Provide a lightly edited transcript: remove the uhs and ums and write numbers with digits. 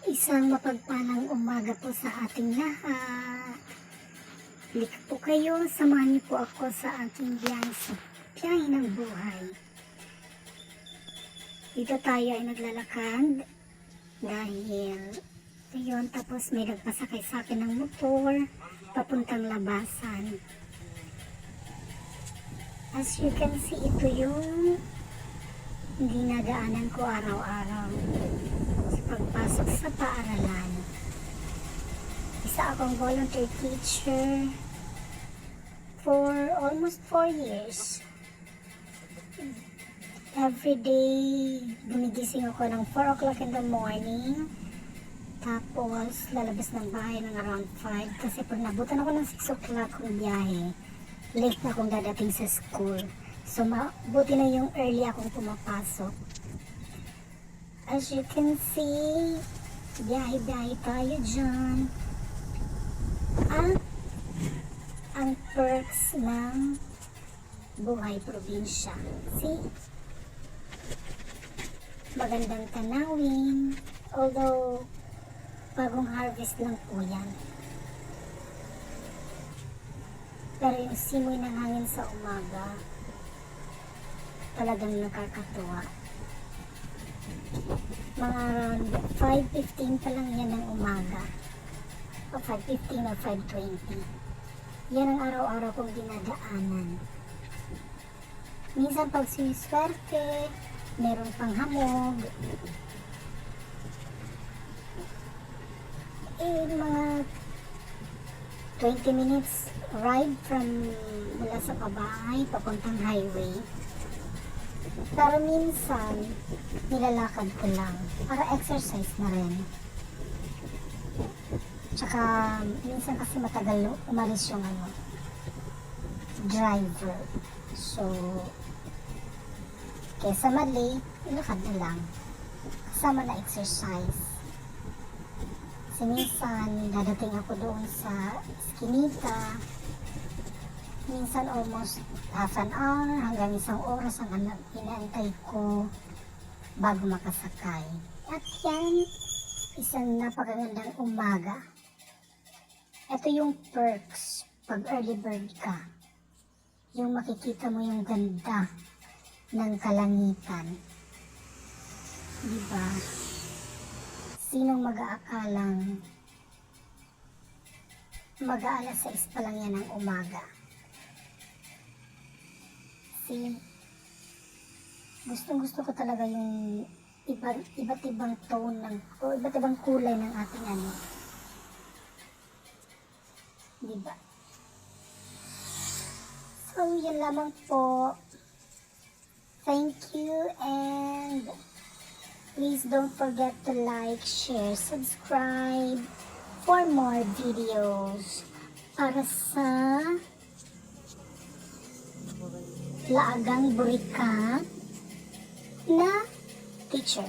Isang mapagpalang umaga po sa ating lahat. Halika po kayo, samahan niyo po ako sa aking biyahe sa biyahe ng buhay. Dito tayo ay naglalakad dahil yun, tapos may nagpasakay sa akin ng motor papuntang labasan. As you can see, ito yung dinadaanan ko araw-araw sa pagpasok sa paaralan. Isa akong volunteer teacher for almost 4 years. Every day, gumigising ako ng 4 o'clock in the morning. Tapos, lalabas ng bahay ng around 5. Kasi pag nabutan ako ng 6 o'clock kung biyahe, late na akong dadating sa school. So, mabuti na yung early akong pumapasok. As you can see, biyahe-biyahe tayo dyan. At ang perks ng buhay probinsya. See? Magandang tanawin. Although, bagong harvest lang po yan. Pero yung simoy ng hangin sa umaga, talagang nakakatuwa. Mga around 5:15 pa lang yan ng umaga. O 5:15 o 5:20. Yan ang araw-araw kong dinadaanan. Minsan pag siniswerte, meron pang hamog. Mga 20 minutes ride from mula sa pabahay papuntang highway. Pero minsan, nilalakad ko lang para exercise na rin. Tsaka, minsan kasi matagal umalis yung driver. So, kesa mali, ilakad na lang. Kasama na exercise. Kasi minsan, dadating ako doon sa Eskinita. Minsan almost half an hour hanggang 1 oras ang inaantay ko bago makasakay. At yan, isang napakagandang umaga. Ito yung perks pag early bird ka. Yung makikita mo yung ganda ng kalangitan. Diba? Sinong mag-aakalang mag-aalas 6 pa lang yan ng umaga? See, gustong-gusto ko talaga yung iba't ibang tone o iba't ibang kulay ng ating diba? So, yan lamang po. Thank you and please don't forget to like, share, subscribe for more videos para sa Laagang Burikat na teacher.